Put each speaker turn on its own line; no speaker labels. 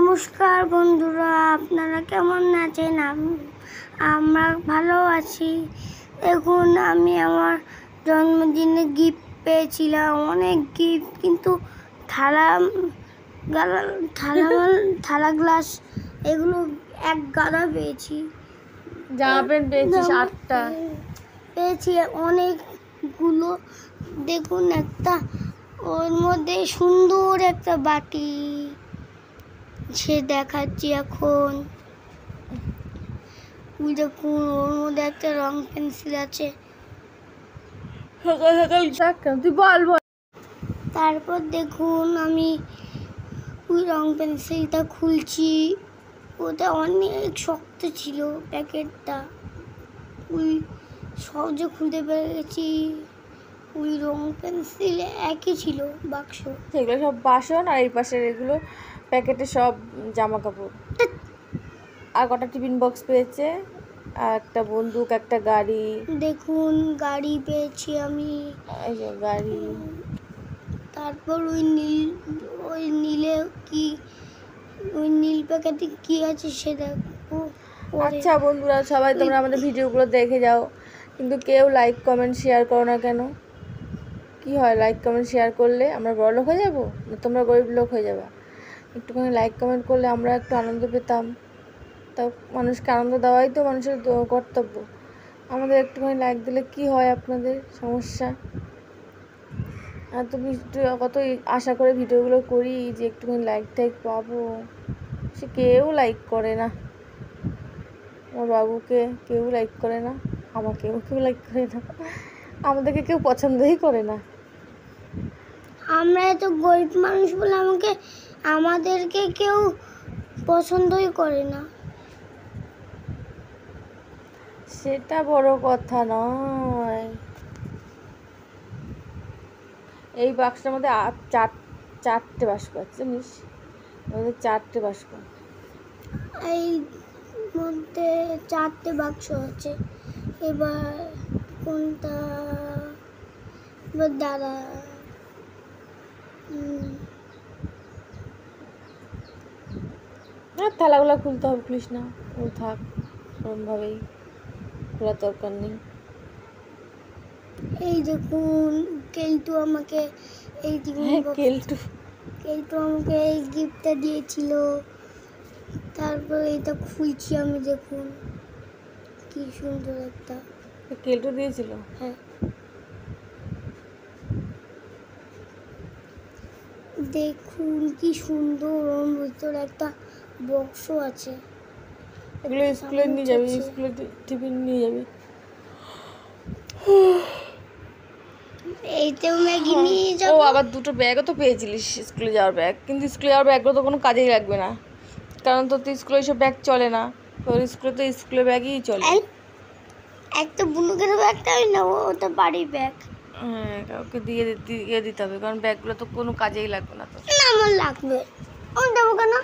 নমস্কার বন্ধুরা, আপনারা কেমন আছেন? আমরা ভালো আছি। দেখুন, আমি আমার জন্মদিনে গিফট পেয়েছিলাম, অনেক গিফট, কিন্তু থালা থালা গ্লাস এগুলো এক গাদা পেয়েছি।
জামা প্যান্ট পেয়েছি 8টা
পেয়েছি অনেকগুলো। দেখুন, একটা ওর মধ্যে সুন্দর একটা বাটি সে দেখাচ্ছি এখন। দেখুন, ওর মধ্যে একটা রং পেন্সিল আছে।
তুই বল।
তারপর দেখুন, আমি ওই রং পেন্সিলটা খুলছি, ওটা অনেক শক্ত ছিল প্যাকেটটা, ওই সহজে খুলতে পেরেছি। ওই রং পেন্সিল একই ছিল বাক্স,
সেগুলো সব বাসন, আর এই পাশের এগুলো প্যাকেটে সব জামা কাপড়। আর কটা টিফিন বক্স পেয়েছে, আর একটা বন্দুক, একটা গাড়ি।
দেখুন, গাড়ি পেয়েছি আমি,
এই যে গাড়ি।
তারপর ওই নীল প্যাকেটে কি আছে সে দেখো।
আচ্ছা বন্ধুরা, সবাই তোমরা আমাদের ভিডিওগুলো দেখে যাও, কিন্তু কেউ লাইক কমেন্ট শেয়ার করো না কেন? কি হয় লাইক কমেন্ট শেয়ার করলে? আমরা বড় লোক হয়ে যাবো না তোমরা গরিব লোক হয়ে যাবে? একটুখানি লাইক কমেন্ট করলে আমরা একটু আনন্দ পেতাম। তা মানুষকে আনন্দ দেওয়াই তো মানুষের কর্তব্য। আমাদের একটুখানি লাইক দিলে কি হয় আপনাদের সমস্যা? এত কত আশা করে ভিডিওগুলো করি যে একটুখানি লাইক টাইক পাবো, সে কেউ লাইক করে না। আমার বাবুকে কেউ লাইক করে না, আমাকেও কেউ লাইক করে না, আমাদেরকে কেউ পছন্দই করে না।
আমরা এত গরিব মানুষ বলে আমাদেরকে কেউ পছন্দই করে না।
সেটা বড় কথা নয়। এই বাক্সটার মধ্যে চারটে বাস্ক আছে, জানিস? আমাদের 4টে বাস্ক।
এই মধ্যে 4টে বাক্স আছে। এবার কোনটা? এবার দাঁড়া,
থালাগুলো খুলতে হবে, খুলিস না, ও থাক ওরমভাবেই, খোলার দরকার নেই।
এই দেখুন, কেলটু আমাকে এই গিফটটা দিয়েছিল। তারপর এটা খুলছি আমি, দেখুন কি সুন্দর একটা।
কেলটু দিয়েছিল?
হ্যাঁ, দেখুন কি সুন্দর, ওর ভিতরে একটা বক্স আছে।
এগুলো স্কুলে নিয়ে যাবি, স্কুলে টিফিন নিয়ে যাবি।
এইটাও ম্যাগি নিয়ে যাবো।
ও আবার 2টো ব্যাগও তো পেয়েছিলিস, স্কুলে যাওয়ার ব্যাগ। কিন্তু স্কুলে যাওয়ার ব্যাগগুলো তো কোনো কাজেই লাগবে না, কারণ তোর তো স্কুলে এইসব ব্যাগ চলে না। তোর স্কুলে তো স্কুলের ব্যাগই চলে।
একটা বুনুকের ব্যাগটা আমি নেবো, ওটা বাড়ির ব্যাগ।
হ্যাঁ, কাউকে দিয়ে দিতে হবে, কারণ ব্যাগগুলো তো কোনো কাজেই লাগবে না তোর।
না, আমার লাগবে। আমি দেবো কেন?